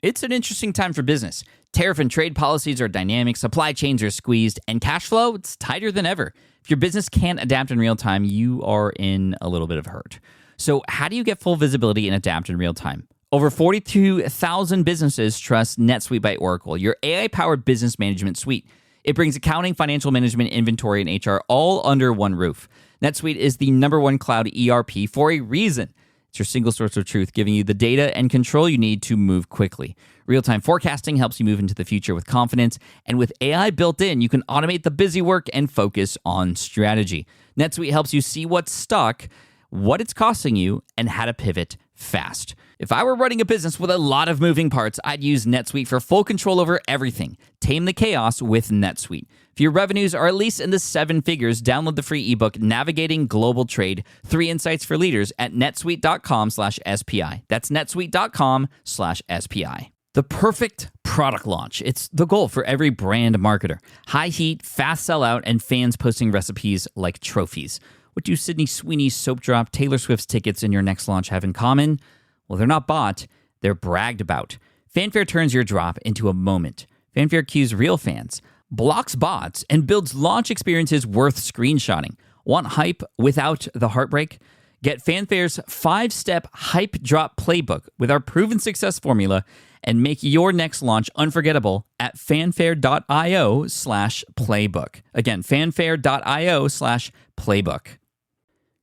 It's an interesting time for business. Tariff and trade policies are dynamic, supply chains are squeezed, and cash flow, it's tighter than ever. If your business can't adapt in real time, you are in a little bit of hurt. So how do you get full visibility and adapt in real time? Over 42,000 businesses trust NetSuite by Oracle, your AI-powered business management suite. It brings accounting, financial management, inventory, and HR all under one roof. NetSuite is the #1 cloud ERP for a reason. It's your single source of truth, giving you the data and control you need to move quickly. Real-time forecasting helps you move into the future with confidence, and with AI built in, you can automate the busy work and focus on strategy. NetSuite helps you see what's stuck, what it's costing you, and how to pivot fast. If I were running a business with a lot of moving parts, I'd use NetSuite for full control over everything. Tame the chaos with NetSuite. If your revenues are at least in the 7 figures, download the free ebook, Navigating Global Trade, 3 Insights for Leaders at netsuite.com/SPI. That's netsuite.com/SPI. The perfect product launch. It's the goal for every brand marketer. High heat, fast sellout, and fans posting recipes like trophies. What do Sydney Sweeney's soap drop, Taylor Swift's tickets, and your next launch have in common? Well, they're not bought, they're bragged about. Fanfare turns your drop into a moment. Fanfare cues real fans, blocks bots, and builds launch experiences worth screenshotting. Want hype without the heartbreak? Get Fanfare's 5-step hype drop playbook with our proven success formula and make your next launch unforgettable at fanfare.io/playbook. Again, fanfare.io/playbook.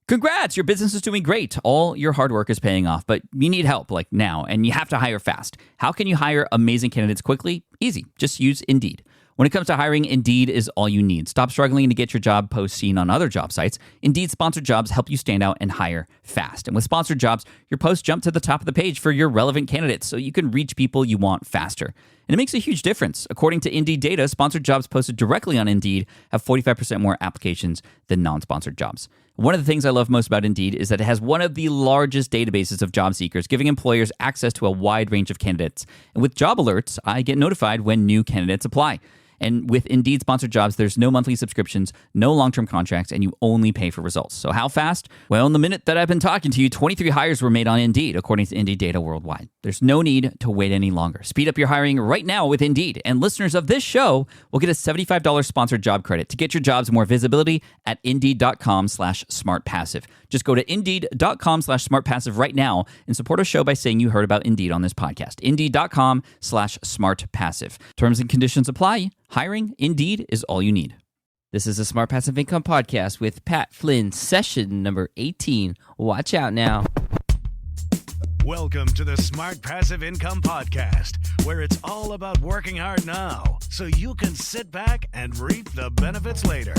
Congrats, your business is doing great. All your hard work is paying off, but you need help like now, and you have to hire fast. How can you hire amazing candidates quickly? Easy. Just use Indeed. When it comes to hiring, Indeed is all you need. Stop struggling to get your job post seen on other job sites. Indeed sponsored jobs help you stand out and hire fast. And with sponsored jobs, your posts jump to the top of the page for your relevant candidates so you can reach people you want faster. And it makes a huge difference. According to Indeed data, sponsored jobs posted directly on Indeed have 45% more applications than non-sponsored jobs. One of the things I love most about Indeed is that it has one of the largest databases of job seekers, giving employers access to a wide range of candidates. And with job alerts, I get notified when new candidates apply. And with Indeed sponsored jobs, there's no monthly subscriptions, no long-term contracts, and you only pay for results. So how fast? Well, in the minute that I've been talking to you, 23 hires were made on Indeed, according to Indeed data worldwide. There's no need to wait any longer. Speed up your hiring right now with Indeed. And listeners of this show will get a $75 sponsored job credit to get your jobs more visibility at Indeed.com/smartpassive. Just go to Indeed.com/smartpassive right now and support our show by saying you heard about Indeed on this podcast. Indeed.com/smartpassive. Terms and conditions apply. Hiring, Indeed, is all you need. This is a Smart Passive Income Podcast with Pat Flynn, session number 18. Watch out now. Welcome to the Smart Passive Income Podcast, where it's all about working hard now so you can sit back and reap the benefits later.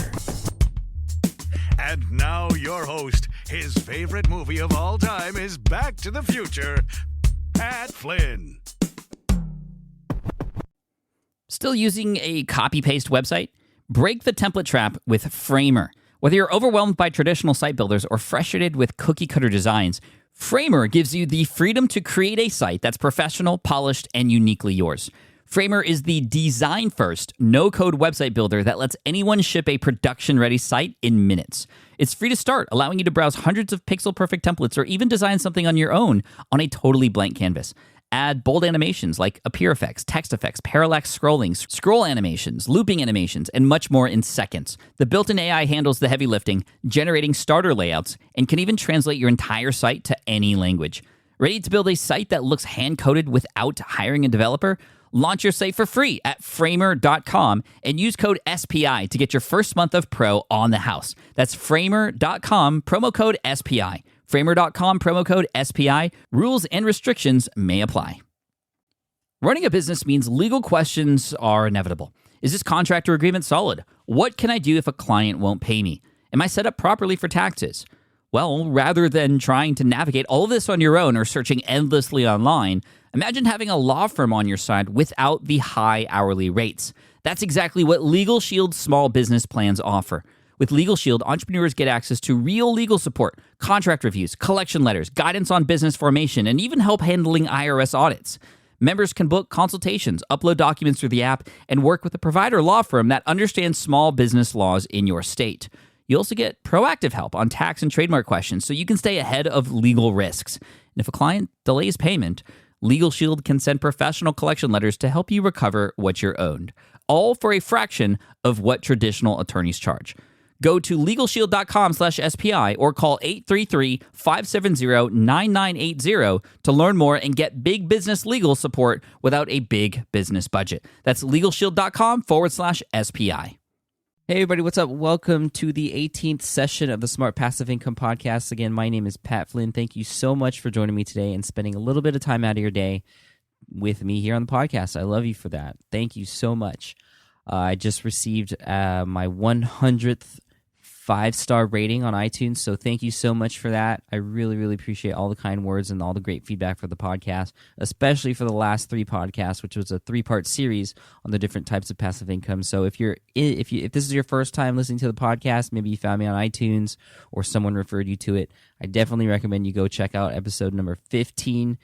And now your host, his favorite movie of all time is Back to the Future, Pat Flynn. Still using a copy-paste website? Break the template trap with Framer. Whether you're overwhelmed by traditional site builders or frustrated with cookie-cutter designs, Framer gives you the freedom to create a site that's professional, polished, and uniquely yours. Framer is the design-first, no-code website builder that lets anyone ship a production-ready site in minutes. It's free to start, allowing you to browse hundreds of pixel-perfect templates or even design something on your own on a totally blank canvas. Add bold animations like appear effects, text effects, parallax scrolling, scroll animations, looping animations, and much more in seconds. The built-in AI handles the heavy lifting, generating starter layouts, and can even translate your entire site to any language. Ready to build a site that looks hand-coded without hiring a developer? Launch your site for free at framer.com and use code SPI to get your first month of pro on the house. That's framer.com, promo code SPI. Framer.com, promo code SPI. Rules and restrictions may apply. Running a business means legal questions are inevitable. Is this contract or agreement solid? What can I do if a client won't pay me? Am I set up properly for taxes? Well, rather than trying to navigate all of this on your own or searching endlessly online, imagine having a law firm on your side without the high hourly rates. That's exactly what Legal Shield's small business plans offer. With Legal Shield, entrepreneurs get access to real legal support, contract reviews, collection letters, guidance on business formation, and even help handling IRS audits. Members can book consultations, upload documents through the app, and work with a provider law firm that understands small business laws in your state. You also get proactive help on tax and trademark questions so you can stay ahead of legal risks. And if a client delays payment, Legal Shield can send professional collection letters to help you recover what you're owed, all for a fraction of what traditional attorneys charge. Go to LegalShield.com/SPI or call 833-570-9980 to learn more and get big business legal support without a big business budget. That's LegalShield.com/SPI. Hey everybody, what's up? Welcome to the 18th session of the Smart Passive Income Podcast. Again, my name is Pat Flynn. Thank you so much for joining me today and spending a little bit of time out of your day with me here on the podcast. I love you for that. Thank you so much. I just received my 100th 5-star rating on iTunes, so thank you so much for that. I really, really appreciate all the kind words and all the great feedback for the podcast, especially for the last 3 podcasts, which was a 3-part series on the different types of passive income. So if this is your first time listening to the podcast, maybe you found me on iTunes or someone referred you to it, I definitely recommend you go check out episode number 15.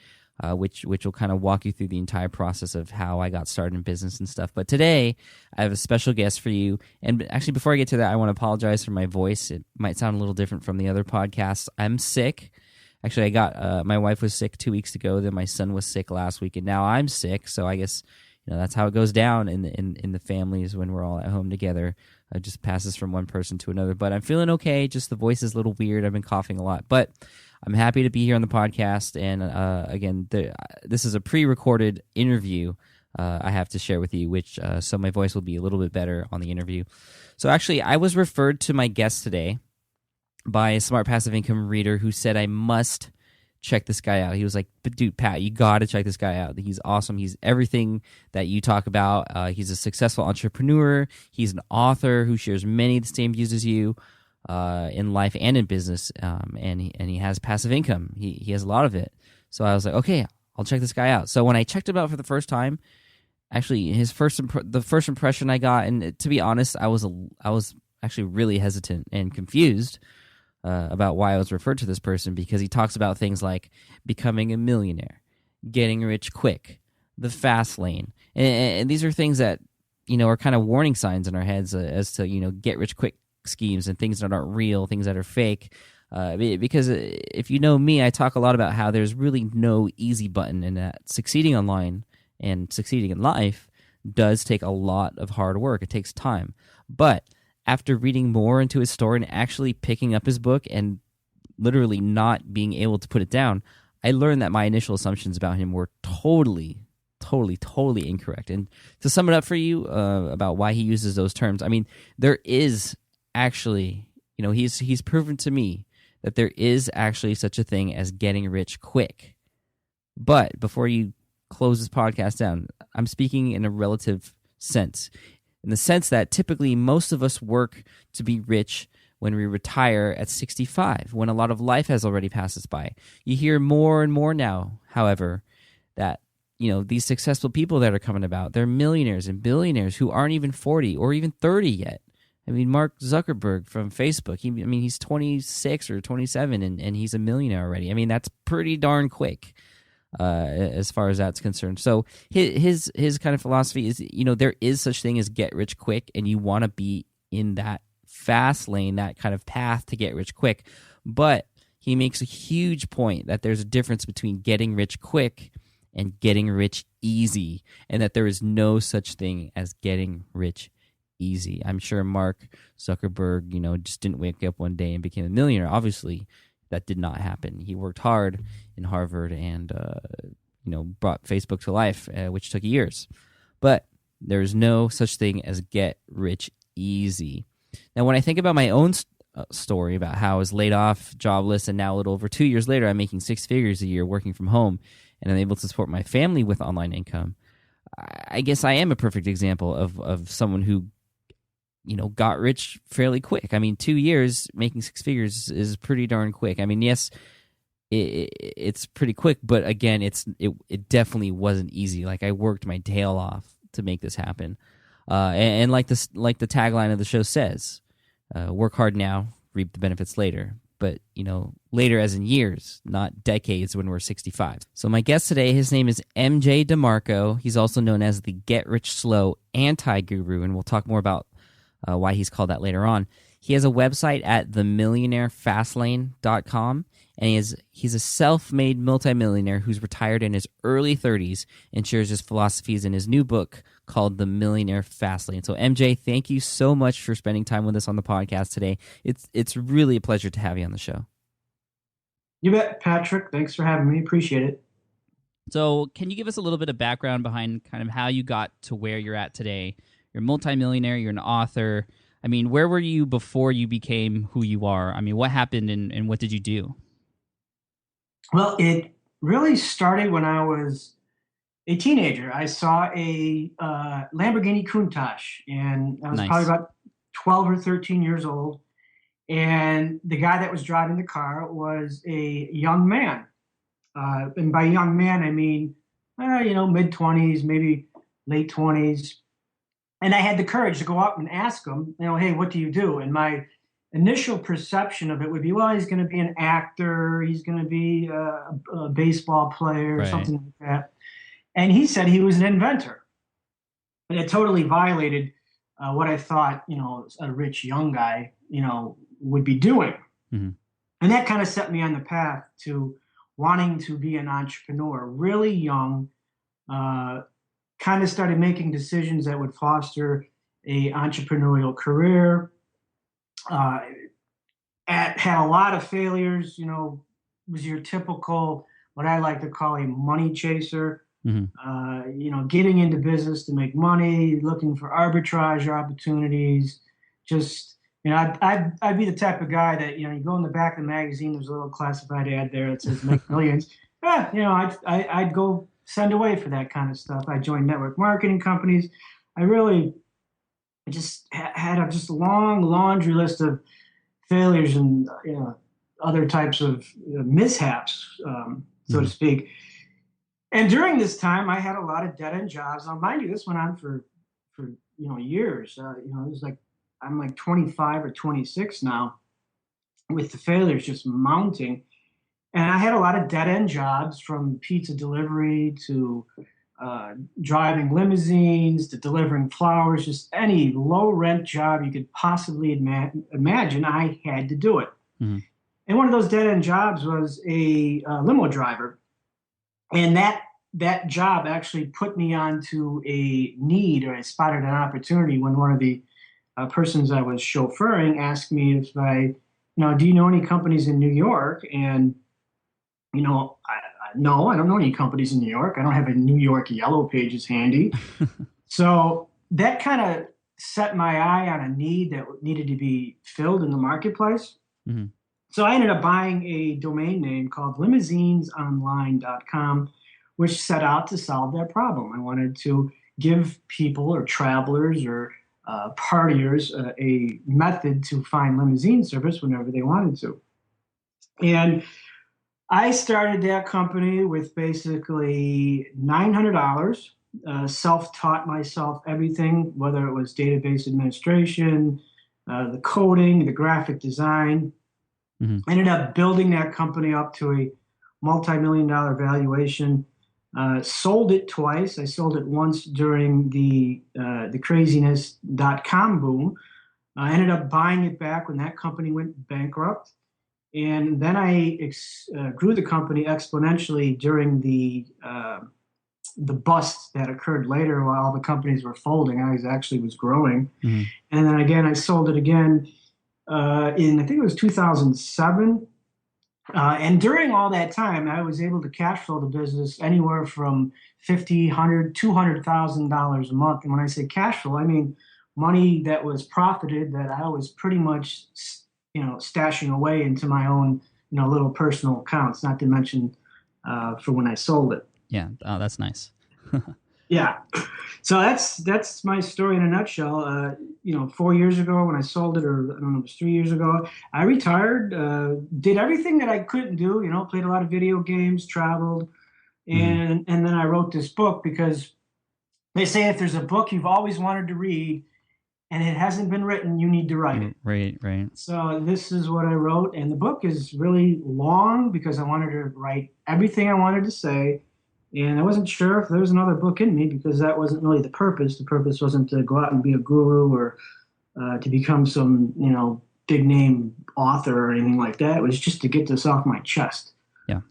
Which will kind of walk you through the entire process of how I got started in business and stuff. But today, I have a special guest for you. And actually, before I get to that, I want to apologize for my voice. It might sound a little different from the other podcasts. I'm sick. Actually, I got my wife was sick 2 weeks ago. Then my son was sick last week, and now I'm sick. So I guess that's how it goes down in the families when we're all at home together. It just passes from one person to another. But I'm feeling okay. Just the voice is a little weird. I've been coughing a lot, but I'm happy to be here on the podcast, and again, this is a pre-recorded interview I have to share with you, so my voice will be a little bit better on the interview. So actually, I was referred to my guest today by a Smart Passive Income reader who said I must check this guy out. He was like, "But dude, Pat, you got to check this guy out. He's awesome. He's everything that you talk about. He's a successful entrepreneur. He's an author who shares many of the same views as you." In life and in business, and he has passive income. He has a lot of it. So I was like, okay, I'll check this guy out. So when I checked him out for the first time, actually the first impression I got, and to be honest, I was actually really hesitant and confused about why I was referred to this person, because he talks about things like becoming a millionaire, getting rich quick, the fast lane, and these are things that are kind of warning signs in our heads as to get rich quick schemes and things that aren't real, things that are fake. Because if you know me, I talk a lot about how there's really no easy button, and that succeeding online and succeeding in life does take a lot of hard work. It takes time. But after reading more into his story and actually picking up his book and literally not being able to put it down, I learned that my initial assumptions about him were totally incorrect. And to sum it up for you about why he uses those terms, I mean, there is actually, he's proven to me that there is actually such a thing as getting rich quick. But before you close this podcast down, I'm speaking in a relative sense, in the sense that typically most of us work to be rich when we retire at 65, when a lot of life has already passed us by. You hear more and more now, however, that these successful people that are coming about, they're millionaires and billionaires who aren't even 40 or even 30 yet. I mean, Mark Zuckerberg from Facebook, he's 26 or 27, and he's a millionaire already. I mean, that's pretty darn quick as far as that's concerned. So his kind of philosophy is, there is such thing as get rich quick, and you want to be in that fast lane, that kind of path to get rich quick. But he makes a huge point that there's a difference between getting rich quick and getting rich easy, and that there is no such thing as getting rich easy. I'm sure Mark Zuckerberg, just didn't wake up one day and became a millionaire. Obviously, that did not happen. He worked hard in Harvard and, brought Facebook to life, which took years. But there's no such thing as get rich easy. Now, when I think about my own story about how I was laid off, jobless, and now a little over 2 years later, I'm making 6 figures a year working from home, and I'm able to support my family with online income, I guess I am a perfect example of someone who got rich fairly quick. I mean, 2 years making 6 figures is pretty darn quick. I mean, yes, it's pretty quick, but again, it definitely wasn't easy. Like, I worked my tail off to make this happen. And like the tagline of the show says, work hard now, reap the benefits later. But, later as in years, not decades when we're 65. So my guest today, his name is MJ DeMarco. He's also known as the Get Rich Slow Anti-Guru, and we'll talk more about why he's called that later on. He has a website at themillionairefastlane.com, and he's a self-made multimillionaire who's retired in his early 30s and shares his philosophies in his new book called The Millionaire Fastlane. So MJ, thank you so much for spending time with us on the podcast today. It's really a pleasure to have you on the show. You bet, Patrick. Thanks for having me. Appreciate it. So can you give us a little bit of background behind kind of how you got to where you're at today? You're a multimillionaire, you're an author. I mean, where were you before you became who you are? I mean, what happened and what did you do? Well, it really started when I was a teenager. I saw a Lamborghini Countach, and I was probably about 12 or 13 years old. And the guy that was driving the car was a young man. And by young man, I mean, mid-20s, maybe late 20s. And I had the courage to go out and ask him, hey, what do you do? And my initial perception of it would be, well, he's going to be an actor, he's going to be a baseball player, or something like that. And he said he was an inventor. And it totally violated what I thought, a rich young guy, would be doing. Mm-hmm. And that kind of set me on the path to wanting to be an entrepreneur, really young, kind of started making decisions that would foster a entrepreneurial career. Had a lot of failures, was your typical, what I like to call a money chaser, mm-hmm. Getting into business to make money, looking for arbitrage opportunities. Just, I'd be the type of guy that, you go in the back of the magazine, there's a little classified ad there that says make millions. I'd go send away for that kind of stuff. I joined network marketing companies. I just had a long laundry list of failures and other types of mishaps, so to speak. And during this time, I had a lot of dead-end jobs. Now, mind you, this went on for years. It was like I'm like 25 or 26 now, with the failures just mounting. And I had a lot of dead-end jobs, from pizza delivery to driving limousines to delivering flowers, just any low-rent job you could possibly imagine. I had to do it. Mm-hmm. And one of those dead-end jobs was a limo driver. And that job actually put me onto a need, or I spotted an opportunity when one of the persons I was chauffeuring asked me if do you know any companies in New York? And no, I don't know any companies in New York. I don't have a New York Yellow Pages handy. So that kind of set my eye on a need that needed to be filled in the marketplace. Mm-hmm. So I ended up buying a domain name called limousinesonline.com, which set out to solve that problem. I wanted to give people or travelers or partiers a method to find limousine service whenever they wanted to. And I started that company with basically $900, self-taught myself everything, whether it was database administration, the coding, the graphic design. Mm-hmm. I ended up building that company up to a multi-million-dollar valuation. Sold it twice. I sold it once during the craziness.com boom. I ended up buying it back when that company went bankrupt. And then I grew the company exponentially during the bust that occurred later while the companies were folding. I actually was growing. Mm-hmm. And then again, I sold it again in, I think it was 2007. And during all that time, I was able to cash flow the business anywhere from $50,000, $100,000, $200,000 a month. And when I say cash flow, I mean money that was profited that I was pretty much, stashing away into my own, little personal accounts, not to mention for when I sold it. Yeah. Oh, that's nice. Yeah. So that's my story in a nutshell. 4 years ago when I sold it, or I don't know, it was 3 years ago, I retired, did everything that I couldn't do, played a lot of video games, traveled, and then I wrote this book because they say if there's a book you've always wanted to read and it hasn't been written, you need to write it. Right. So this is what I wrote, and the book is really long because I wanted to write everything I wanted to say. And I wasn't sure if there was another book in me because that wasn't really the purpose. The purpose wasn't to go out and be a guru or to become some, big name author or anything like that. It was just to get this off my chest. Yeah.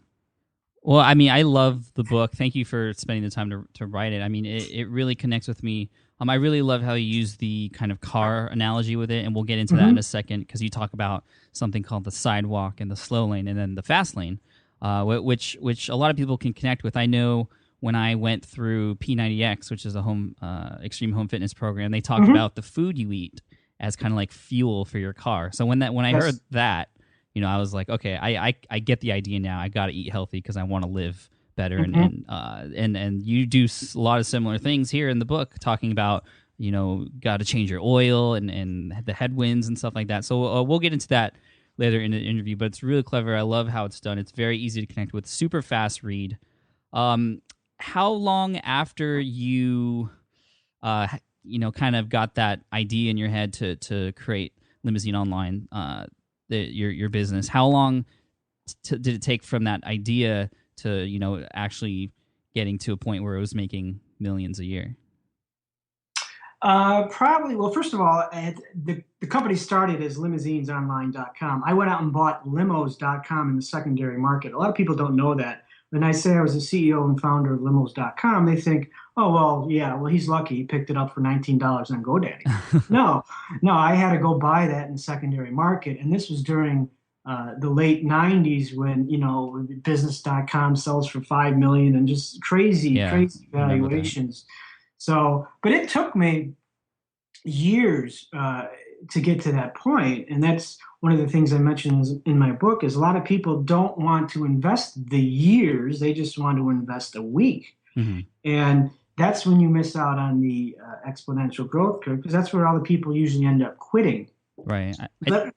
Well, I mean, I love the book. Thank you for spending the time to write it. I mean, it really connects with me. I really love how you use the kind of car analogy with it, and we'll get into that in a second, because you talk about something called the sidewalk and the slow lane and then the fast lane, which a lot of people can connect with. I know when I went through P90X, which is a extreme home fitness program, they talked about the food you eat as kind of like fuel for your car. So when I heard that, I was like, okay, I get the idea now. I got to eat healthy because I want to live better. And you do a lot of similar things here in the book, talking about, got to change your oil and the headwinds and stuff like that. So we'll get into that later in the interview, but it's really clever. I love how it's done. It's very easy to connect with, super fast read. How long after you, kind of got that idea in your head to create Limousine Online, your business, how long did it take from that idea to actually getting to a point where it was making millions a year? Probably. Well, first of all, the company started as limousinesonline.com. I went out and bought limos.com in the secondary market. A lot of people don't know that. When I say I was the CEO and founder of limos.com, they think, oh, well, yeah, well, he's lucky. He picked it up for $19 on GoDaddy. No, I had to go buy that in the secondary market. And this was during the late 90s when, business.com sells for $5 million and just crazy valuations. So, but it took me years to get to that point. And that's one of the things I mentioned in my book is a lot of people don't want to invest the years. They just want to invest a week. And that's when you miss out on the exponential growth curve, because that's where all the people usually end up quitting. Right. Go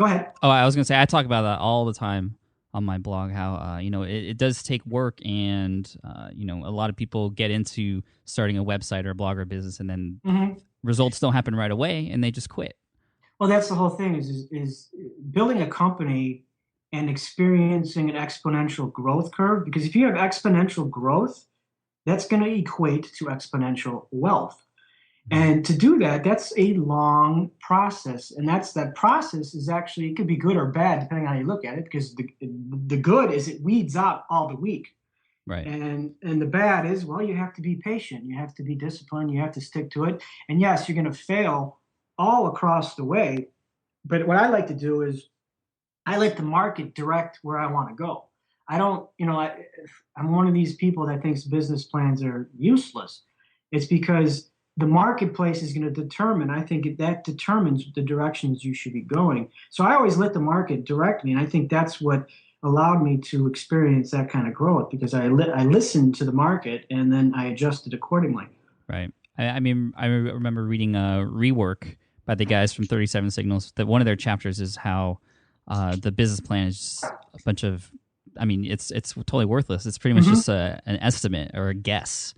ahead. Oh, I was going to say, I talk about that all the time on my blog, how, it does take work, and, a lot of people get into starting a website or a blog or business, and then results don't happen right away, and they just quit. Well, that's the whole thing is building a company and experiencing an exponential growth curve, because if you have exponential growth, that's going to equate to exponential wealth. And to do that, that's a long process. And that process is actually, it could be good or bad, depending on how you look at it, because the good is it weeds out all the weak. Right. And the bad is, well, you have to be patient. You have to be disciplined. You have to stick to it. And yes, you're going to fail all across the way. But what I like to do is I let the market direct where I want to go. I don't, I'm one of these people that thinks business plans are useless. It's because the marketplace is going to determine, I think that determines the directions you should be going. So I always let the market direct me. And I think that's what allowed me to experience that kind of growth, because I listened to the market and then I adjusted accordingly. Right. I mean, I remember reading a rework by the guys from 37 Signals, that one of their chapters is how the business plan is just a bunch of, I mean, it's totally worthless. It's pretty much just an estimate or a guess.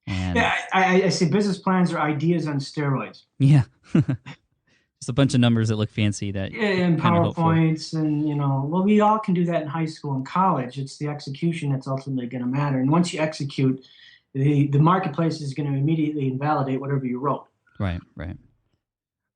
And yeah, I say business plans are ideas on steroids. Yeah. Just a bunch of numbers that look fancy that and PowerPoints and, well, we all can do that in high school and college. It's the execution that's ultimately going to matter. And once you execute, the marketplace is going to immediately invalidate whatever you wrote. Right.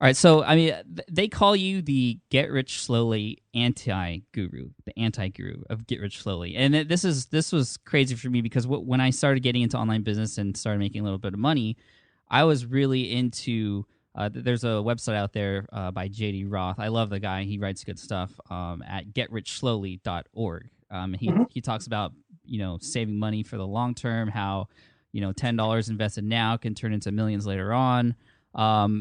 All right, so, I mean, they call you the get-rich-slowly anti-guru, the anti-guru of get-rich-slowly. And this was crazy for me, because when I started getting into online business and started making a little bit of money, I was really into, there's a website out there by J.D. Roth. I love the guy. He writes good stuff at getrichslowly.org. He talks about, saving money for the long term, how, $10 invested now can turn into millions later on. Why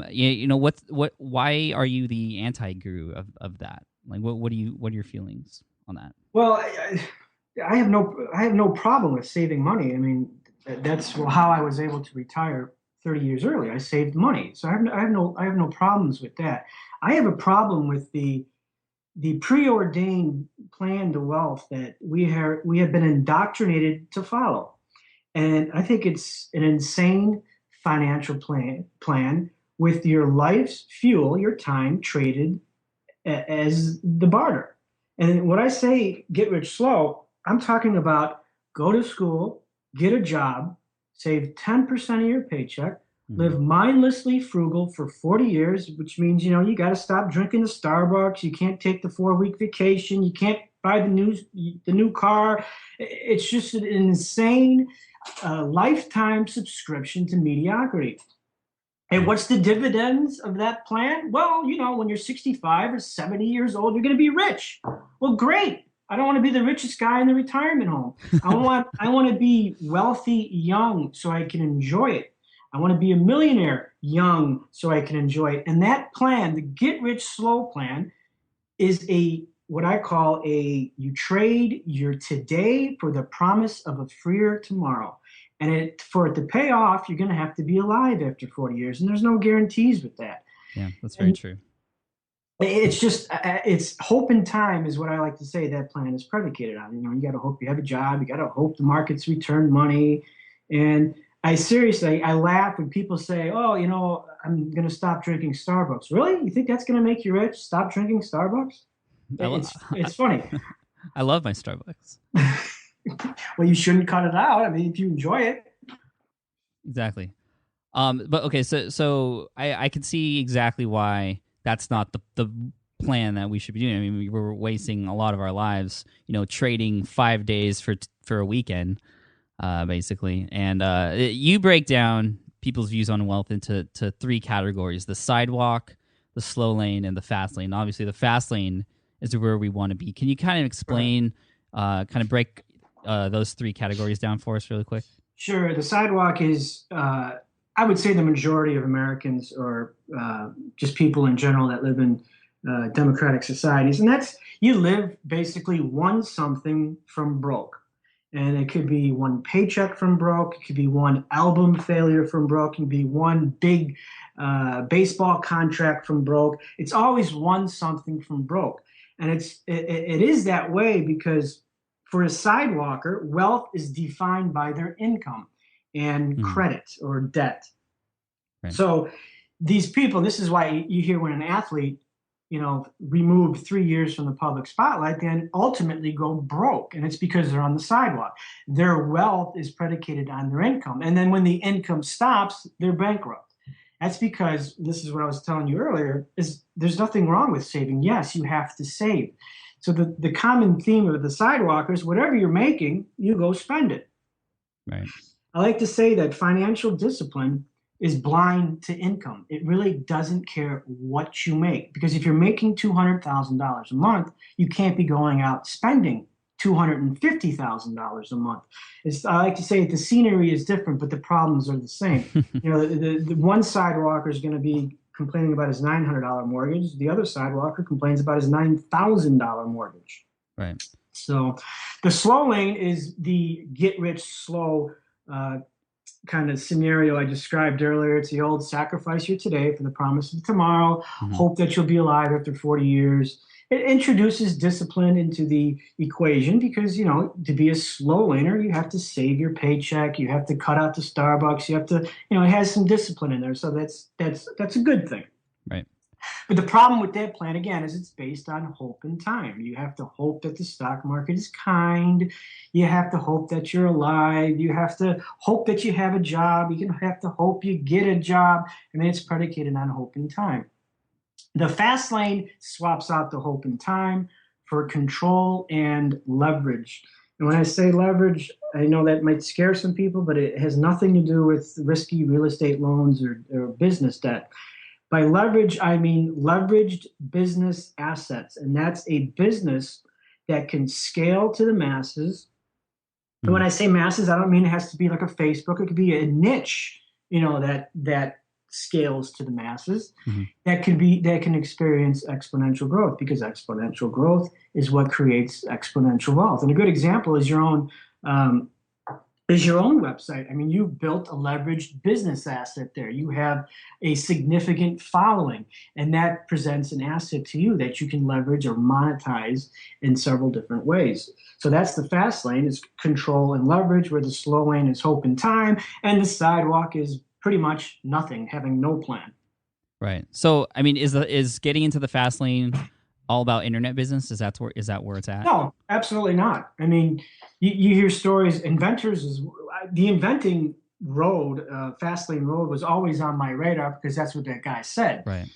are you the anti-guru of that? Like, what are your feelings on that? Well, I have no problem with saving money. I mean, that's how I was able to retire 30 years early. I saved money. So I have no problems with that. I have a problem with the preordained plan to wealth that we have been indoctrinated to follow. And I think it's an insane financial plan with your life's fuel, your time, traded as the barter. And when I say get rich slow, I'm talking about go to school, get a job, save 10% of your paycheck, live mindlessly frugal for 40 years, which means, you got to stop drinking the Starbucks. You can't take the 4-week vacation. You can't buy the new car. It's just an insane lifetime subscription to mediocrity. And what's the dividends of that plan? Well, when you're 65 or 70 years old, you're going to be rich. Well, great. I don't want to be the richest guy in the retirement home. I want to be wealthy young so I can enjoy it. I want to be a millionaire young so I can enjoy it. And that plan, the get rich slow plan, is what I call you trade your today for the promise of a freer tomorrow. And for it to pay off, you're going to have to be alive after 40 years. And there's no guarantees with that. Yeah, that's very true. It's just, it's hope and time is what I like to say that plan is predicated on. You got to hope you have a job. You got to hope the markets return money. And I laugh when people say, oh, I'm going to stop drinking Starbucks. Really? You think that's going to make you rich? Stop drinking Starbucks? It's funny. I love my Starbucks. Well, you shouldn't cut it out. I mean, if you enjoy it. Exactly. But okay, so I can see exactly why that's not the plan that we should be doing. I mean, we're wasting a lot of our lives, trading 5 days for a weekend, basically. And you break down people's views on wealth into 3 categories: the sidewalk, the slow lane, and the fast lane. Obviously, the fast lane is where we want to be. Can you kind of explain, break those 3 categories down for us really quick? Sure. The sidewalk is, I would say, the majority of Americans, or just people in general that live in democratic societies. And that's, you live basically one something from broke. And it could be one paycheck from broke. It could be one album failure from broke. It could be one big baseball contract from broke. It's always one something from broke. And it is that way because for a sidewalker, wealth is defined by their income and credit or debt. Right. So these people, this is why you hear when an athlete, removed 3 years from the public spotlight, then ultimately go broke. And it's because they're on the sidewalk. Their wealth is predicated on their income. And then when the income stops, they're bankrupt. That's because, this is what I was telling you earlier, is there's nothing wrong with saving. Yes, you have to save. So the common theme of the sidewalkers, whatever you're making, you go spend it. Right. I like to say that financial discipline is blind to income. It really doesn't care what you make, because if you're making $200,000 a month, you can't be going out spending $250,000 a month. I like to say the scenery is different, but the problems are the same. The one sidewalker is going to be complaining about his $900 mortgage. The other sidewalker complains about his $9,000 mortgage. Right. So the slow lane is the get rich slow kind of scenario I described earlier. It's the old sacrifice your today for the promise of tomorrow, hope that you'll be alive after 40 years. It introduces discipline into the equation because, to be a slow laner, you have to save your paycheck. You have to cut out the Starbucks. You have to, it has some discipline in there. So that's a good thing. Right. But the problem with that plan, again, is it's based on hope and time. You have to hope that the stock market is kind. You have to hope that you're alive. You have to hope that you have a job. You have to hope you get a job. And then it's predicated on hope and time. The fast lane swaps out the hope and time for control and leverage. And when I say leverage, I know that might scare some people, but it has nothing to do with risky real estate loans or business debt. By leverage, I mean leveraged business assets. And that's a business that can scale to the masses. And when I say masses, I don't mean it has to be like a Facebook. It could be a niche, that scales to the masses. That can experience exponential growth, because exponential growth is what creates exponential wealth. And a good example is your own website. I mean, you've built a leveraged business asset there. You have a significant following, and that presents an asset to you that you can leverage or monetize in several different ways. So that's the fast lane, is control and leverage, where the slow lane is hope and time, and the sidewalk is pretty much nothing, having no plan. Right. So, I mean, is getting into the fast lane all about internet business? Is that where it's at? No, absolutely not. I mean, you hear stories. The inventing fast lane road was always on my radar because that's what that guy said. Right.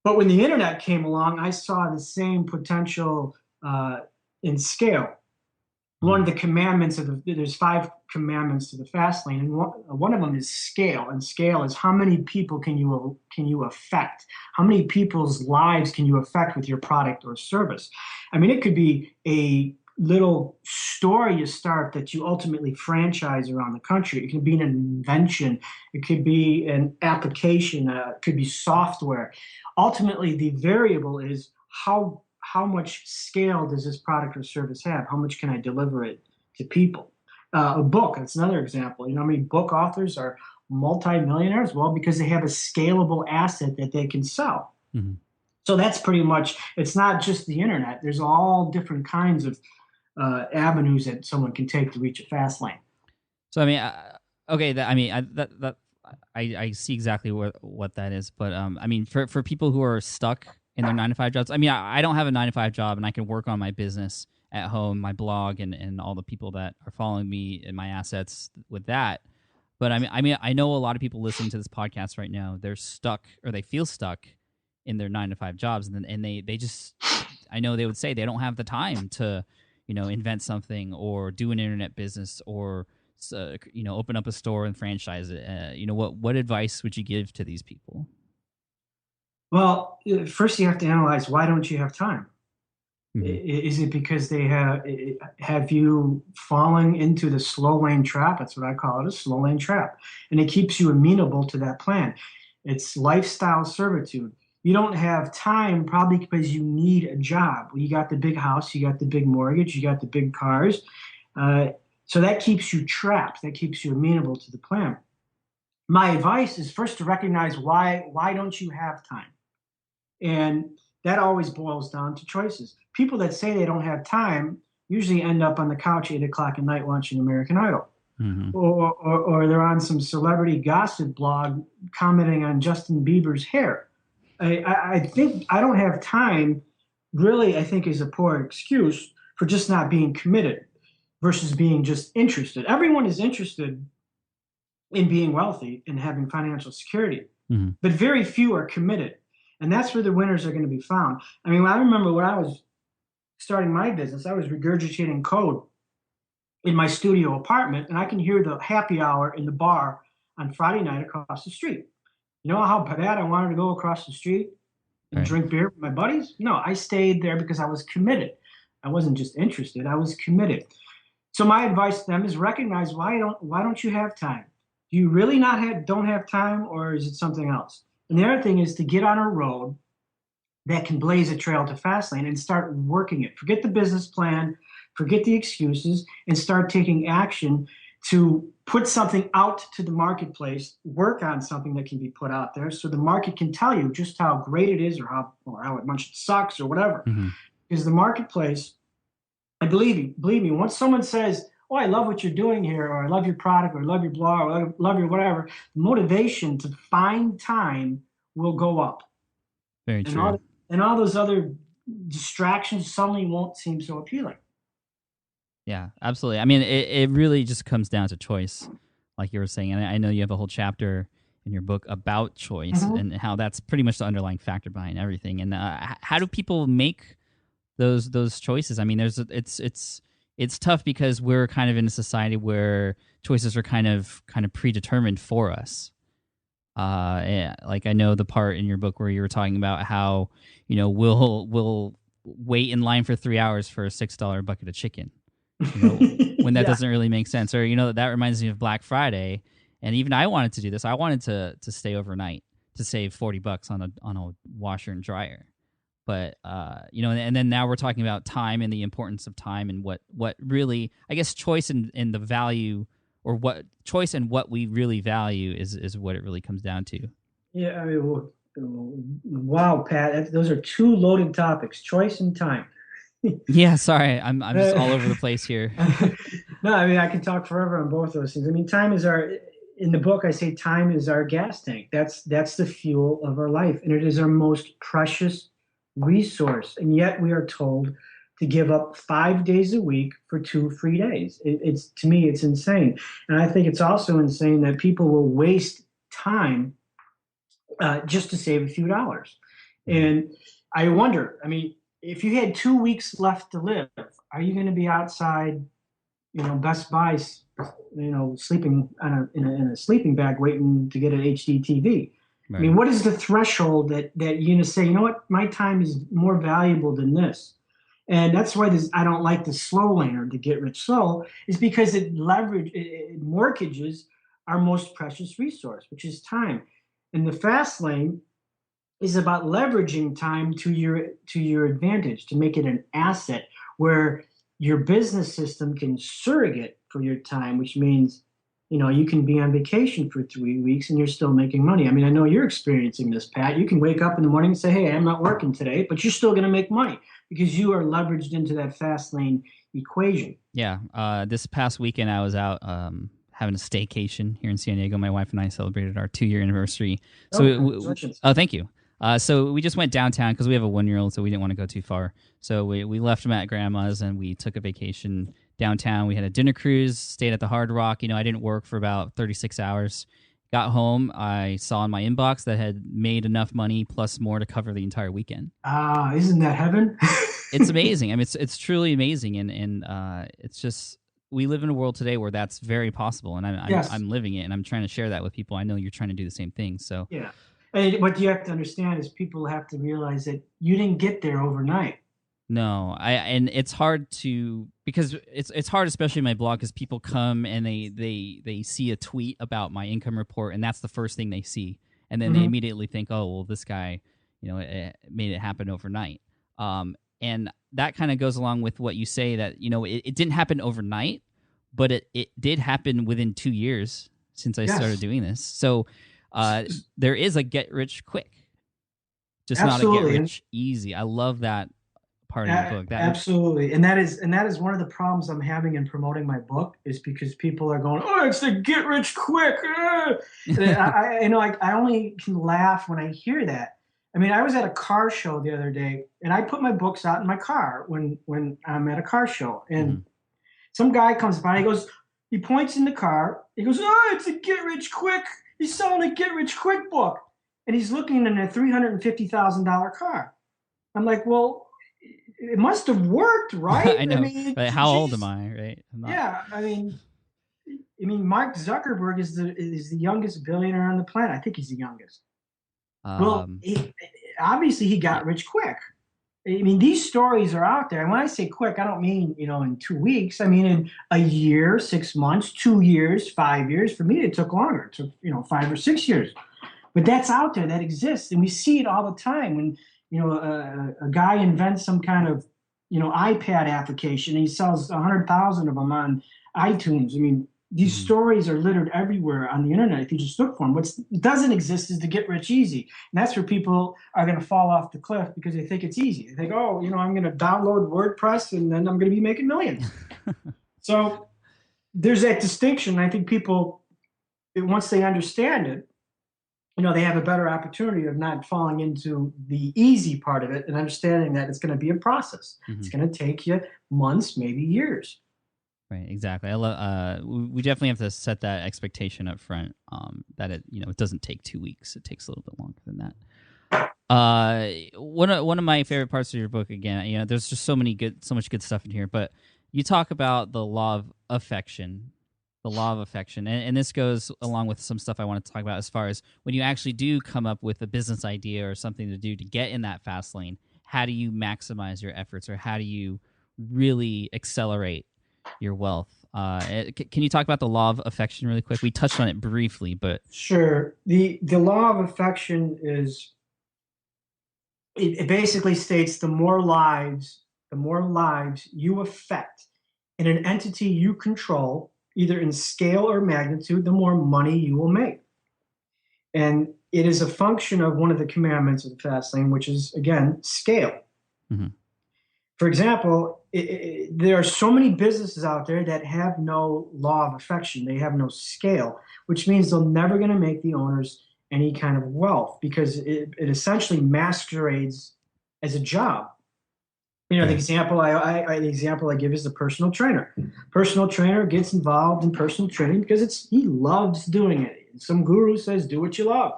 But when the internet came along, I saw the same potential in scale. One of the commandments there's 5 commandments to the fast lane, and one of them is scale. And scale is how many people can you affect? How many people's lives can you affect with your product or service? I mean, it could be a little store you start that you ultimately franchise around the country. It could be an invention. It could be an application. It could be software. Ultimately, the variable is how much scale does this product or service have? How much can I deliver it to people? A book, that's another example. You know how many book authors are multimillionaires? Well, because they have a scalable asset that they can sell. Mm-hmm. So that's pretty much, it's not just the internet. There's all different kinds of avenues that someone can take to reach a fast lane. So, I mean, I see exactly what that is. But, I mean, for people who are stuck in their 9-to-5 jobs, I mean, I don't have a 9-to-5 job, and I can work on my business at home, my blog, and all the people that are following me and my assets with that. But I mean, I know a lot of people listening to this podcast right now, they're stuck, or they feel stuck in their 9-to-5 jobs, and they just, I know they would say they don't have the time to, invent something or do an internet business or, open up a store and franchise it. What advice would you give to these people? Well, first you have to analyze, why don't you have time? Mm-hmm. Is it because they have you fallen into the slow lane trap? That's what I call it, a slow lane trap. And it keeps you amenable to that plan. It's lifestyle servitude. You don't have time probably because you need a job. You got the big house, you got the big mortgage, you got the big cars. So that keeps you trapped. That keeps you amenable to the plan. My advice is first to recognize why don't you have time? And that always boils down to choices. People that say they don't have time usually end up on the couch at 8 o'clock at night watching American Idol. Mm-hmm. Or they're on some celebrity gossip blog commenting on Justin Bieber's hair. I think I don't have time really, I think, is a poor excuse for just not being committed versus being just interested. Everyone is interested in being wealthy and having financial security, mm-hmm. but very few are committed. And that's where the winners are going to be found. I mean, I remember when I was starting my business, I was regurgitating code in my studio apartment, and I can hear the happy hour in the bar on Friday night across the street. You know how bad I wanted to go across the street and drink beer with my buddies? No, I stayed there because I was committed. I wasn't just interested, I was committed. So my advice to them is recognize why don't you have time? Do you really don't have time, or is it something else? And the other thing is to get on a road that can blaze a trail to Fastlane and start working it. Forget the business plan, forget the excuses, and start taking action to put something out to the marketplace, work on something that can be put out there so the market can tell you just how great it is or how much it sucks or whatever. Mm-hmm. Because the marketplace, I believe me, once someone says, oh, I love what you're doing here, or I love your product, or I love your blog, or I love your whatever, the motivation to find time will go up. Very true. And all those other distractions suddenly won't seem so appealing. Yeah, absolutely. I mean, it really just comes down to choice, like you were saying. And I know you have a whole chapter in your book about choice, mm-hmm. and how that's pretty much the underlying factor behind everything. And how do people make those choices? I mean, it's tough because we're kind of in a society where choices are kind of predetermined for us. Like I know the part in your book where you were talking about how, we'll wait in line for 3 hours for a $6 bucket of chicken, when that doesn't really make sense. Or, that reminds me of Black Friday. And even I wanted to do this. I wanted to stay overnight to save $40 on a washer and dryer. But, and then now we're talking about time and the importance of time and what really, I guess, choice and the value, or what choice and what we really value is what it really comes down to. Yeah, I mean, wow, Pat, those are two loaded topics, choice and time. Yeah, sorry, I'm just all over the place here. No, I mean, I can talk forever on both those things. I mean, in the book, I say time is our gas tank. That's the fuel of our life, and it is our most precious resource. And yet we are told to give up 5 days a week for 2 free days. It's to me, it's insane. And I think it's also insane that people will waste time just to save a few dollars. And I wonder, I mean, if you had 2 weeks left to live, are you going to be outside, Best Buy, sleeping in a sleeping bag waiting to get an HD TV? Right. I mean, what is the threshold that you're going to say, you know what, my time is more valuable than this? And that's why I don't like the slow lane or the get rich slow, is because it mortgages our most precious resource, which is time. And the fast lane is about leveraging time to your advantage, to make it an asset where your business system can surrogate for your time, which means, you can be on vacation for 3 weeks and you're still making money. I mean, I know you're experiencing this, Pat. You can wake up in the morning and say, hey, I'm not working today, but you're still going to make money because you are leveraged into that fast lane equation. Yeah. This past weekend, I was out having a staycation here in San Diego. My wife and I celebrated our 2-year anniversary. Oh, thank you. So we just went downtown because we have a 1-year-old, so we didn't want to go too far. So we left him at grandma's and we took a vacation downtown. We had a dinner cruise, stayed at the Hard Rock. I didn't work for about 36 hours. Got home, I saw in my inbox that had made enough money plus more to cover the entire weekend. Isn't that heaven? It's amazing. I mean, it's truly amazing, and it's just, we live in a world today where that's very possible, and I'm living it, and I'm trying to share that with people. I know you're trying to do the same thing. So yeah. And what you have to understand is people have to realize that you didn't get there overnight. No, and it's hard because it's hard, especially in my blog, because people come and they see a tweet about my income report, and that's the first thing they see, and then they immediately think, oh, well, this guy, it made it happen overnight. And that kind of goes along with what you say, that it didn't happen overnight, but it did happen within 2 years since I started doing this. So there is a get rich quick, just Absolutely. not a get rich easy. I love that part of your book. Absolutely. And that is one of the problems I'm having in promoting my book, is because people are going, oh, it's the get rich quick. I only can laugh when I hear that. I mean, I was at a car show the other day, and I put my books out in my car when I'm at a car show, and some guy comes by, he points in the car, he goes, oh, it's a get rich quick. He's selling a get rich quick book, and he's looking in a $350,000 car. I'm like, well, it must have worked, right? I know. But how old am I, right? Yeah, I mean, Mark Zuckerberg is the youngest billionaire on the planet. I think he's the youngest. Obviously he got rich quick. I mean, these stories are out there. And when I say quick, I don't mean, in 2 weeks. I mean, in a year, 6 months, 2 years, 5 years. For me, it took longer. It took, 5 or 6 years. But that's out there. That exists. And we see it all the time. When, a guy invents some kind of, iPad application, and he sells 100,000 of them on iTunes. I mean, these stories are littered everywhere on the internet if you just look for them. What doesn't exist is the get rich easy. And that's where people are going to fall off the cliff because they think it's easy. They think, oh, I'm going to download WordPress and then I'm going to be making millions. So there's that distinction. I think people, once they understand it, they have a better opportunity of not falling into the easy part of it and understanding that it's going to be a process. It's going to take you months, maybe years. Right, exactly. I love. We definitely have to set that expectation up front. That it doesn't take 2 weeks. It takes a little bit longer than that. One of my favorite parts of your book, again, there's just so much good stuff in here. But you talk about the law of affection, and this goes along with some stuff I want to talk about as far as when you actually do come up with a business idea or something to do to get in that fast lane. How do you maximize your efforts, or how do you really accelerate your wealth? Can you talk about the law of affection really quick? We touched on it briefly, but sure. The law of affection is, it basically states the more lives you affect in an entity you control, either in scale or magnitude, the more money you will make. And it is a function of one of the commandments of the fast lane, which is, again, scale. For example, there are so many businesses out there that have no law of affection. They have no scale, which means they're never going to make the owners any kind of wealth, because it essentially masquerades as a job. You know, the Right. example I give is the personal trainer. Personal trainer gets involved in personal training because he loves doing it. Some guru says, do what you love.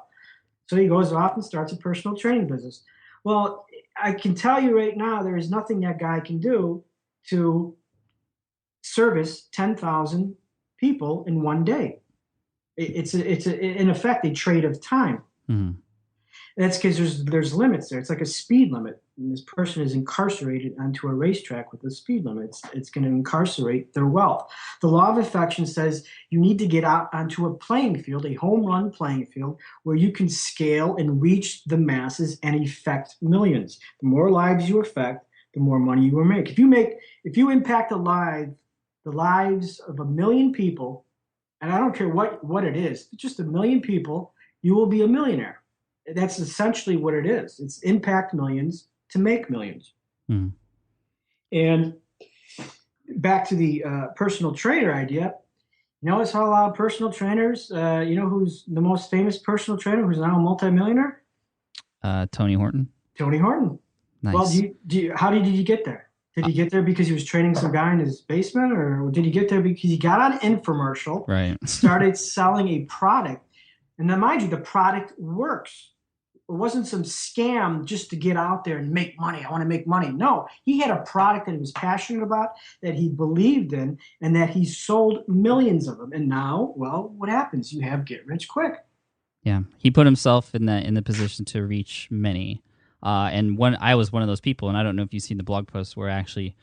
So he goes off and starts a personal training business. Well, I can tell you right now, there is nothing that guy can do to service 10,000 people in one day. In effect, a trade of time. Mhm. And that's because there's limits there. It's like a speed limit. And this person is incarcerated onto a racetrack with a speed limit. It's going to incarcerate their wealth. The law of affection says you need to get out onto a playing field, a home run playing field, where you can scale and reach the masses and affect millions. The more lives you affect, the more money you will make. If you impact the lives of 1 million people, and I don't care what it is, just 1 million people, you will be a millionaire. That's essentially what it is. It's impact millions to make millions. Mhm. And back to the personal trainer idea. You notice how a lot of personal trainers, you know who's the most famous personal trainer who's now a multimillionaire? Tony Horton. Tony Horton. Nice. Well, how did he get there? Did he get there because he was training some guy in his basement, or did he get there because he got on an infomercial, Right. started selling a product, and then mind you, the product works. It wasn't some scam just to get out there and make money. I want to make money. No, he had a product that he was passionate about, that he believed in, and that he sold millions of them. And now, well, what happens? You have get rich quick. Yeah, he put himself in the position to reach many, and I was one of those people. And I don't know if you've seen the blog post where actually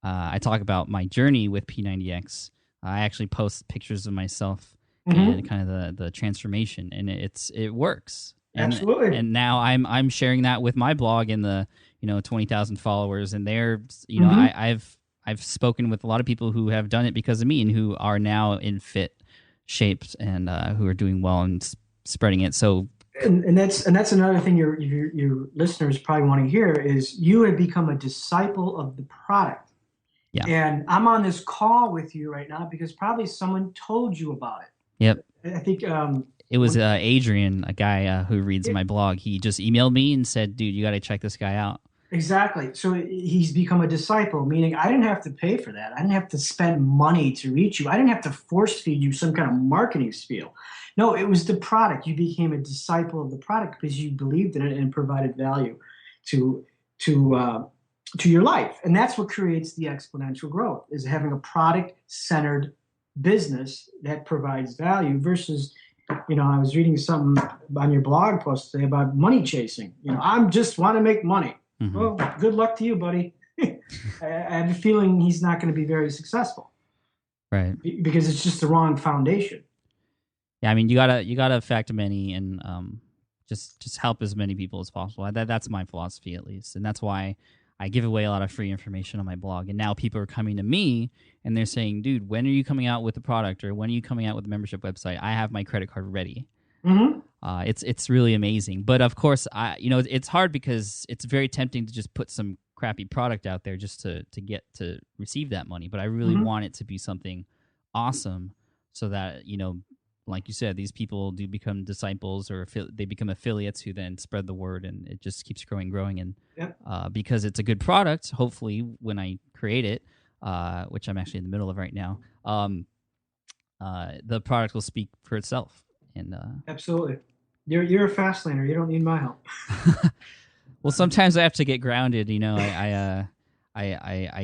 I talk about my journey with P90X. I actually post pictures of myself and kind of the transformation, and it works. Absolutely. And now I'm sharing that with my blog and the 20,000 followers, and they're I've spoken with a lot of people who have done it because of me and who are now in fit shapes and who are doing well and spreading it. So and that's another thing your listeners probably want to hear is you have become a disciple of the product. Yeah. And I'm on this call with you right now because probably someone told you about it. Yep. I think it was Adrian, a guy who reads my blog. He just emailed me and said, dude, you got to check this guy out. Exactly. So he's become a disciple, meaning I didn't have to pay for that. I didn't have to spend money to reach you. I didn't have to force feed you some kind of marketing spiel. No, it was the product. You became a disciple of the product because you believed in it and provided value to your life. And that's what creates the exponential growth, is having a product-centered business that provides value versus, I was reading something on your blog post today about money chasing. I just want to make money. Mm-hmm. Well, good luck to you, buddy. I have a feeling he's not going to be very successful. Right. Because it's just the wrong foundation. Yeah, I mean, you gotta affect many and just help as many people as possible. That's my philosophy, at least, and that's why I give away a lot of free information on my blog. And now people are coming to me and they're saying, "Dude, when are you coming out with a product, or when are you coming out with a membership website? I have my credit card ready." Mm-hmm. It's really amazing, but of course, it's hard because it's very tempting to just put some crappy product out there just to get to receive that money. But I really want it to be something awesome, so that like you said, these people do become disciples, or they become affiliates who then spread the word, and it just keeps growing. And because it's a good product, hopefully when I create it, which I'm actually in the middle of right now, the product will speak for itself. And absolutely, you're a fast laner. You don't need my help. Well, sometimes I have to get grounded. I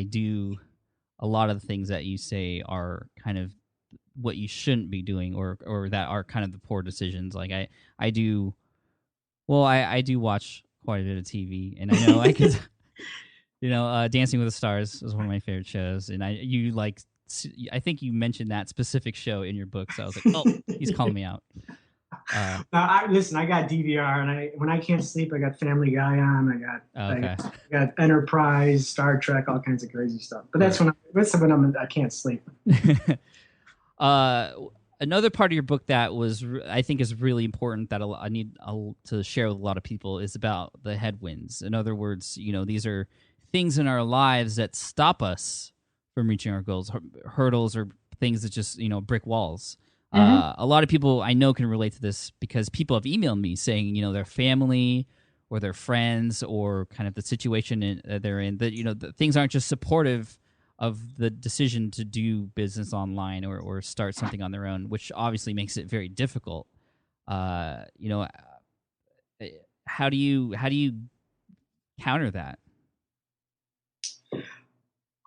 do a lot of the things that you say are kind of what you shouldn't be doing, or that are kind of the poor decisions. Like I do watch quite a bit of TV, and I know I could, Dancing with the Stars is one of my favorite shows, and I think you mentioned that specific show in your book, so I was like, oh, he's calling me out. Now, listen, I got DVR, and when I can't sleep, I got Family Guy on. I got Enterprise, Star Trek, all kinds of crazy stuff. But that's when I can't sleep. Another part of your book that I think is really important that I need to share with a lot of people is about the headwinds. In other words, these are things in our lives that stop us from reaching our goals, hurdles or things that just, brick walls. A lot of people I know can relate to this because people have emailed me saying, their family their friends or kind of the situation they're in, that the things aren't just supportive of the decision to do business online or start something on their own, which obviously makes it very difficult. How do you counter that?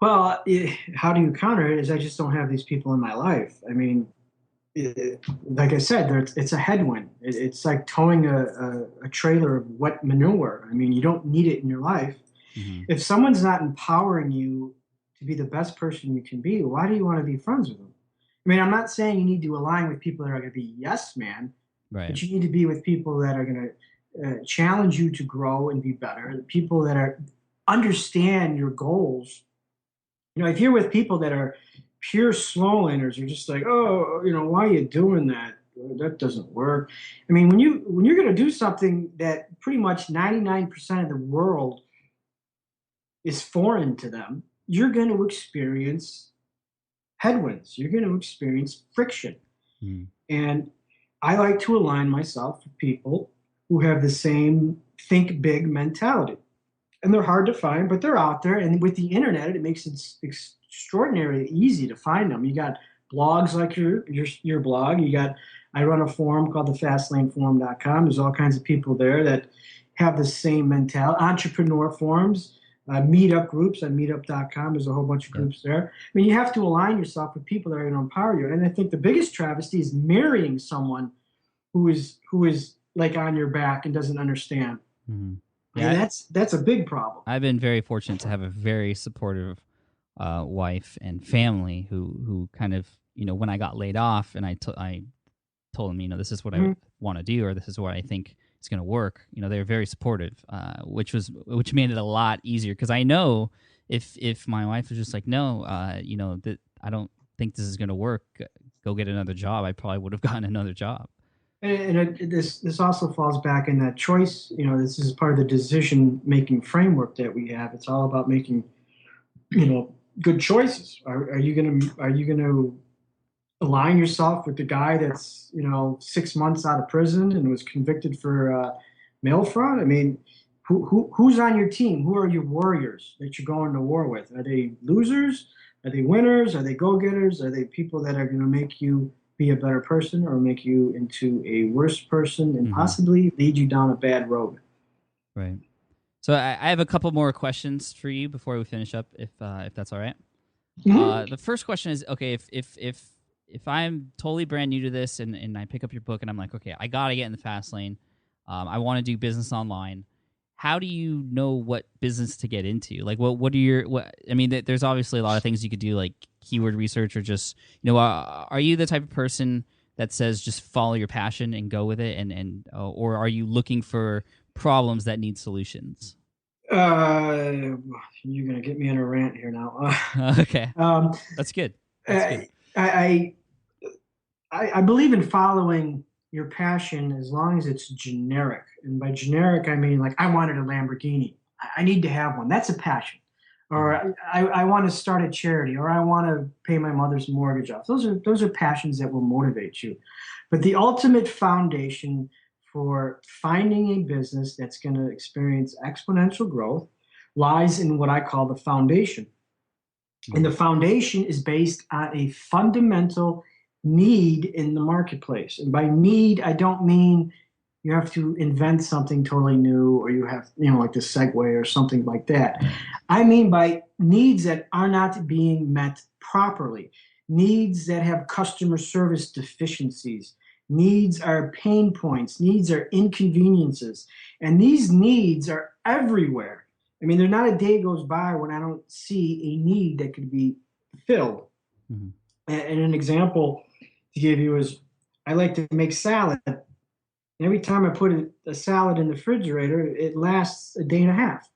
Well, how do you counter it is I just don't have these people in my life. I mean, like I said, it's a headwind. It's like towing a trailer of wet manure. I mean, you don't need it in your life. Mm-hmm. If someone's not empowering you to be the best person you can be, why do you want to be friends with them? I mean, I'm not saying you need to align with people that are going to be yes man, Right. but you need to be with people that are going to challenge you to grow and be better. The people that understand your goals. If you're with people that are pure slow laners, you're just like, oh, why are you doing that? That doesn't work. I mean, when you're going to do something that pretty much 99% of the world is foreign to them, you're going to experience headwinds. You're going to experience friction. Mm. And I like to align myself with people who have the same think big mentality. And they're hard to find, but they're out there. And with the internet, it makes it extraordinarily easy to find them. You got blogs like your blog. I run a forum called the FastlaneForum.com. There's all kinds of people there that have the same mentality. Entrepreneur forums, meetup groups on Meetup.com. There's a whole bunch of groups there. I mean, you have to align yourself with people that are going to empower you. And I think the biggest travesty is marrying someone who is like on your back and doesn't understand. Mm-hmm. Yeah, and that's a big problem. I've been very fortunate to have a very supportive wife and family who kind of, when I got laid off and I told them, this is what I want to do, or this is what I think is going to work. They're very supportive, which made it a lot easier, because I know if my wife was just like, no, that I don't think this is going to work, go get another job, I probably would have gotten another job. And this also falls back in that choice. This is part of the decision-making framework that we have. It's all about making, good choices. Are you gonna align yourself with the guy that's 6 months out of prison and was convicted for mail fraud? I mean, who's on your team? Who are your warriors that you're going to war with? Are they losers? Are they winners? Are they go-getters? Are they people that are going to make you be a better person or make you into a worse person and possibly lead you down a bad road? Right. So I have a couple more questions for you before we finish up, if that's all right. Mm-hmm. The first question is, okay, if I'm totally brand new to this and I pick up your book and I'm like, okay, I got to get in the fast lane. I want to do business online. How do you know what business to get into? Like, I mean, there's obviously a lot of things you could do, like keyword research, or just, are you the type of person that says just follow your passion and go with it, or are you looking for problems that need solutions? You're gonna get me in a rant here now. Okay, that's good. That's good. I believe in following your passion as long as it's generic. And by generic, I mean, like, I wanted a Lamborghini. I need to have one. That's a passion. Or I want to start a charity, or I want to pay my mother's mortgage off. Those are passions that will motivate you. But the ultimate foundation for finding a business that's going to experience exponential growth lies in what I call the foundation. And the foundation is based on a fundamental need in the marketplace. And by need, I don't mean you have to invent something totally new, or you have, like the Segway or something like that. I mean by needs that are not being met properly, needs that have customer service deficiencies, needs are pain points, needs are inconveniences, and these needs are everywhere. I mean, there's not a day goes by when I don't see a need that could be filled. Mm-hmm. And an example to give you is, I like to make salad. And every time I put a salad in the refrigerator, it lasts a day and a half.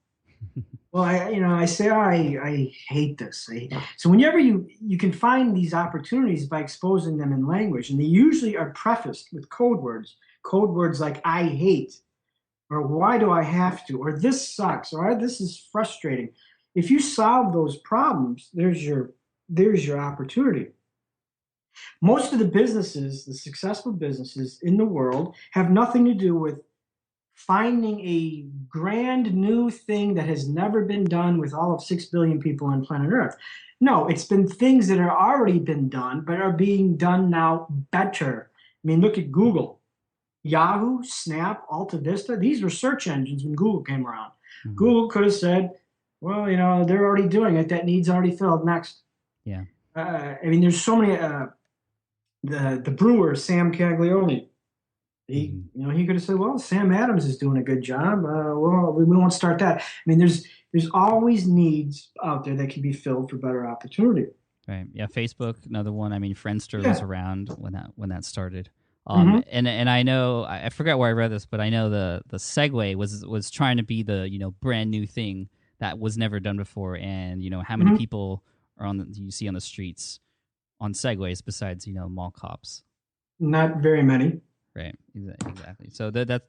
Well, I say, I hate this. So whenever you can find these opportunities by exposing them in language, and they usually are prefaced with code words like I hate, or why do I have to, or this sucks, or this is frustrating. If you solve those problems, there's your opportunity. Most of the businesses, the successful businesses in the world, have nothing to do with finding a grand new thing that has never been done with all of 6 billion people on planet Earth. No, it's been things that are already been done, but are being done now better. I mean, look at Google, Yahoo, Snap, Alta Vista. These were search engines when Google came around. Mm-hmm. Google could have said, well, they're already doing it. That need's already filled. Next. Yeah. I mean, there's so many, the brewer, Sam Caglione, he could have said, well, Sam Adams is doing a good job. Well, we won't start that. I mean, there's always needs out there that can be filled for better opportunity. Right. Yeah. Facebook, another one. I mean, Friendster was around when that started. And I know, I forgot where I read this, but I know the Segway was trying to be the, brand new thing that was never done before. And, how many people are you see on the streets on Segways besides, mall cops? Not very many. Right. Exactly. So that's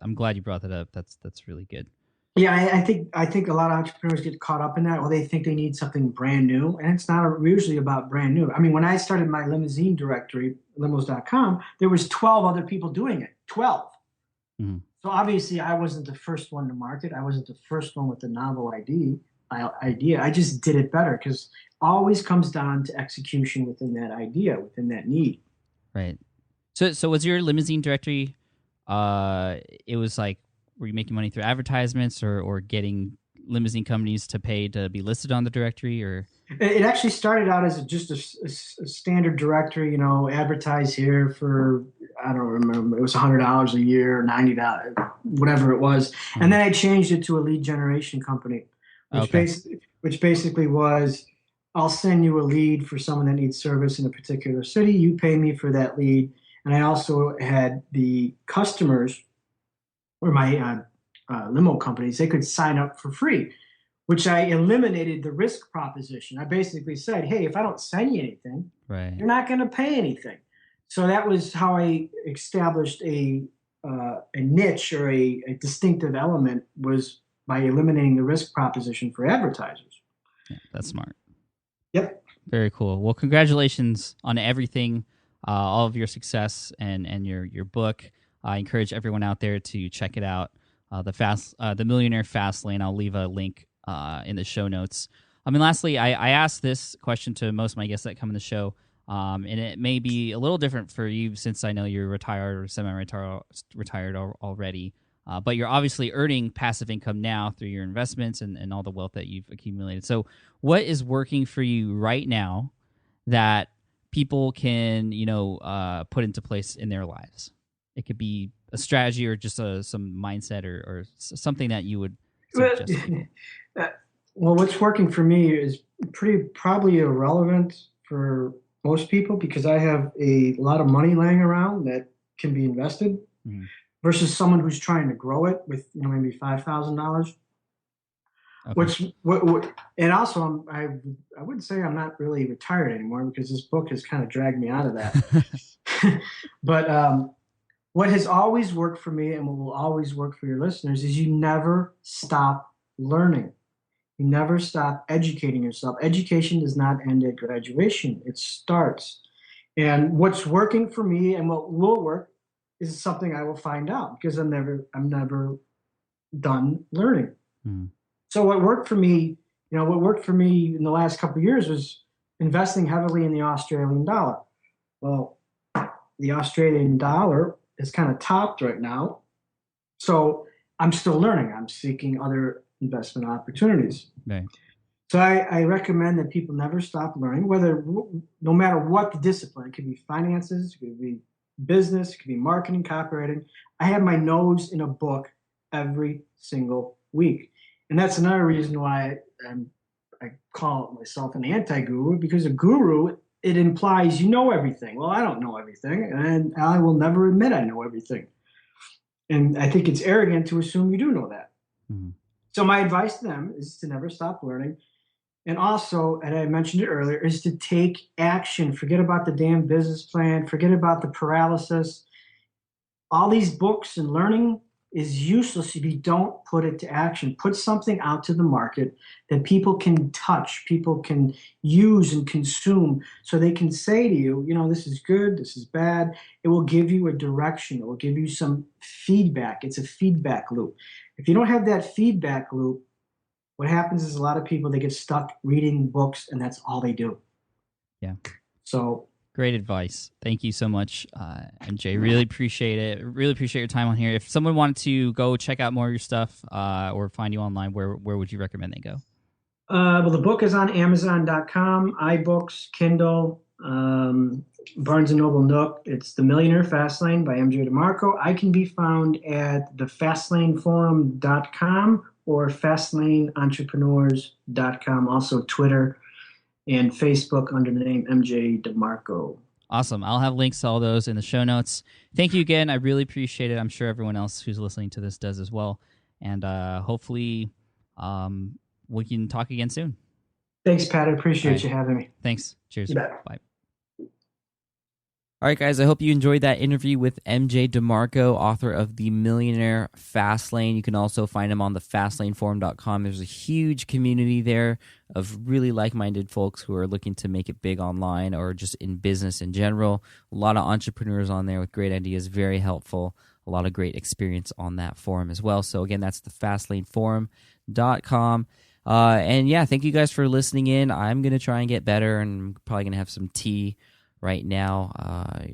I'm glad you brought that up. That's really good. Yeah, I think a lot of entrepreneurs get caught up in that. Well, they think they need something brand new, and it's not usually about brand new. I mean, when I started my limousine directory, limos.com, there was 12 other people doing it. 12. Mm-hmm. So obviously, I wasn't the first one to market. I wasn't the first one with the novel idea. I just did it better because always comes down to execution within that idea, within that need. Right. So was your limousine directory? It was like, were you making money through advertisements or getting limousine companies to pay to be listed on the directory? Or it actually started out as just a standard directory, advertise here for, I don't remember, it was $100 a year, $90, whatever it was. Mm-hmm. And then I changed it to a lead generation company, which basically was, I'll send you a lead for someone that needs service in a particular city. You pay me for that lead. And I also had the customers or my limo companies, they could sign up for free, which I eliminated the risk proposition. I basically said, hey, if I don't send you anything, you're not going to pay anything. So that was how I established a niche or a distinctive element, was by eliminating the risk proposition for advertisers. Yeah, that's smart. Yep. Very cool. Well, congratulations on everything, all of your success and your book. I encourage everyone out there to check it out. The Millionaire Fast Lane. I'll leave a link in the show notes. I mean, lastly, I asked this question to most of my guests that come in the show, and it may be a little different for you since I know you're retired or semi-retired already. But you're obviously earning passive income now through your investments and all the wealth that you've accumulated. So what is working for you right now that people can, put into place in their lives? It could be a strategy or just some mindset or something that you would suggest. Well, what's working for me is probably irrelevant for most people because I have a lot of money laying around that can be invested versus someone who's trying to grow it with maybe $5,000. Okay. And also I wouldn't say I'm not really retired anymore because this book has kind of dragged me out of that. But what has always worked for me and what will always work for your listeners is you never stop learning. You never stop educating yourself. Education does not end at graduation. It starts. And what's working for me and what will work is something I will find out because I'm never done learning. So what worked for me in the last couple of years was investing heavily in the Australian dollar. Well, the Australian dollar is kind of topped right now. So I'm still learning. I'm seeking other investment opportunities. Right. So I recommend that people never stop learning, no matter what the discipline. It could be finances, it could be business, it could be marketing, copywriting. I have my nose in a book every single week. And that's another reason why I call myself an anti-guru, because a guru, it implies you know everything. Well, I don't know everything, and I will never admit I know everything. And I think it's arrogant to assume you do know that. Mm-hmm. So my advice to them is to never stop learning. And also, and I mentioned it earlier, is to take action. Forget about the damn business plan. Forget about the paralysis. All these books and learning, is useless if you don't put it to action. Put something out to the market that people can touch, people can use and consume, so they can say to you, this is good, this is bad. It will give you a direction. It will give you some feedback. It's a feedback loop. If you don't have that feedback loop, what happens is a lot of people, they get stuck reading books, and that's all they do. Yeah. So great advice. Thank you so much, MJ. Really appreciate it. Really appreciate your time on here. If someone wanted to go check out more of your stuff or find you online, where would you recommend they go? Well, the book is on Amazon.com, iBooks, Kindle, Barnes & Noble Nook. It's The Millionaire Fastlane by MJ DeMarco. I can be found at thefastlaneforum.com or fastlaneentrepreneurs.com. Also Twitter and Facebook under the name MJ DeMarco. Awesome. I'll have links to all those in the show notes. Thank you again. I really appreciate it. I'm sure everyone else who's listening to this does as well. And hopefully we can talk again soon. Thanks, Pat. I appreciate you having me. Thanks. Cheers. You bet. Bye. All right, guys, I hope you enjoyed that interview with MJ DeMarco, author of The Millionaire Fastlane. You can also find him on the fastlaneforum.com. There's a huge community there of really like-minded folks who are looking to make it big online or just in business in general. A lot of entrepreneurs on there with great ideas, very helpful. A lot of great experience on that forum as well. So, again, that's the fastlaneforum.com. And, yeah, thank you guys for listening in. I'm going to try and get better, and I'm probably going to have some tea right now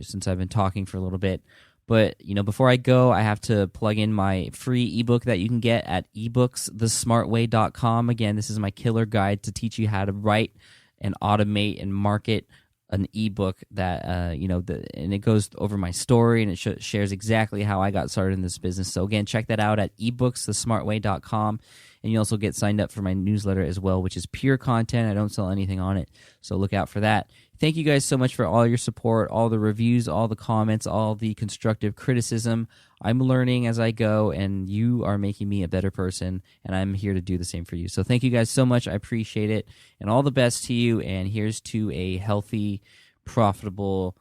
since I've been talking for a little bit. But, before I go, I have to plug in my free ebook that you can get at ebooksthesmartway.com. Again, this is my killer guide to teach you how to write and automate and market an ebook that, and it goes over my story, and it shares exactly how I got started in this business. So, again, check that out at ebooksthesmartway.com. And you also get signed up for my newsletter as well, which is pure content. I don't sell anything on it, so look out for that. Thank you guys so much for all your support, all the reviews, all the comments, all the constructive criticism. I'm learning as I go, and you are making me a better person, and I'm here to do the same for you. So thank you guys so much. I appreciate it, and all the best to you, and here's to a healthy, profitable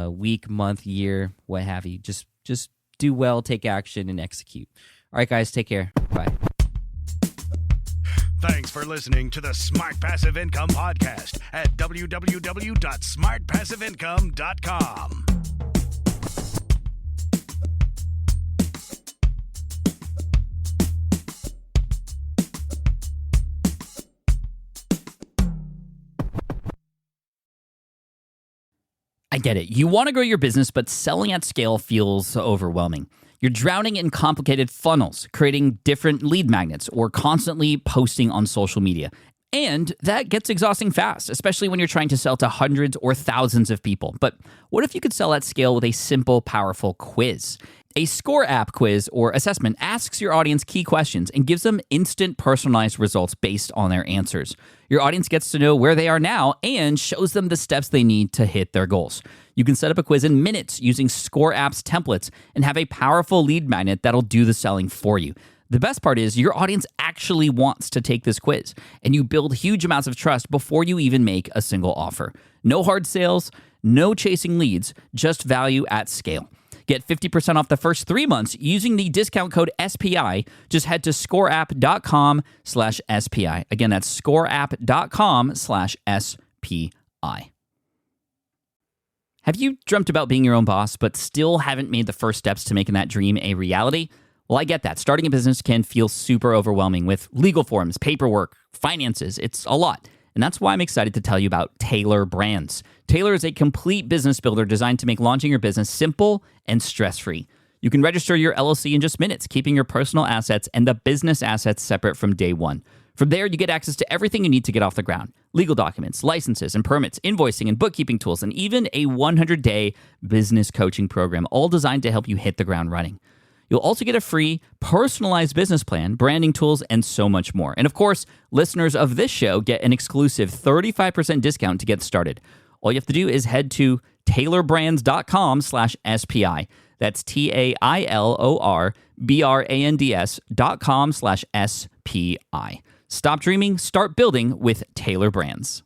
week, month, year, what have you. Just do well, take action, and execute. All right, guys, take care. Bye. Thanks for listening to the Smart Passive Income Podcast at www.smartpassiveincome.com. I get it. You want to grow your business, but selling at scale feels overwhelming. You're drowning in complicated funnels, creating different lead magnets, or constantly posting on social media. And that gets exhausting fast, especially when you're trying to sell to hundreds or thousands of people. But what if you could sell at scale with a simple, powerful quiz? A score app quiz or assessment asks your audience key questions and gives them instant personalized results based on their answers. Your audience gets to know where they are now and shows them the steps they need to hit their goals. You can set up a quiz in minutes using Score App's templates and have a powerful lead magnet that'll do the selling for you. The best part is your audience actually wants to take this quiz, and you build huge amounts of trust before you even make a single offer. No hard sales, no chasing leads, just value at scale. Get 50% off the first 3 months using the discount code SPI. Just head to scoreapp.com/SPI. Again, that's scoreapp.com/SPI. Have you dreamt about being your own boss, but still haven't made the first steps to making that dream a reality? Well, I get that. Starting a business can feel super overwhelming with legal forms, paperwork, finances. It's a lot. And that's why I'm excited to tell you about Taylor Brands. Taylor is a complete business builder designed to make launching your business simple and stress-free. You can register your LLC in just minutes, keeping your personal assets and the business assets separate from day one. From there, you get access to everything you need to get off the ground. Legal documents, licenses and permits, invoicing and bookkeeping tools, and even a 100-day business coaching program, all designed to help you hit the ground running. You'll also get a free, personalized business plan, branding tools, and so much more. And of course, listeners of this show get an exclusive 35% discount to get started. All you have to do is head to taylorbrands.com/SPI. That's TAILORBRANDS.com/SPI. Stop dreaming, start building with Taylor Brands.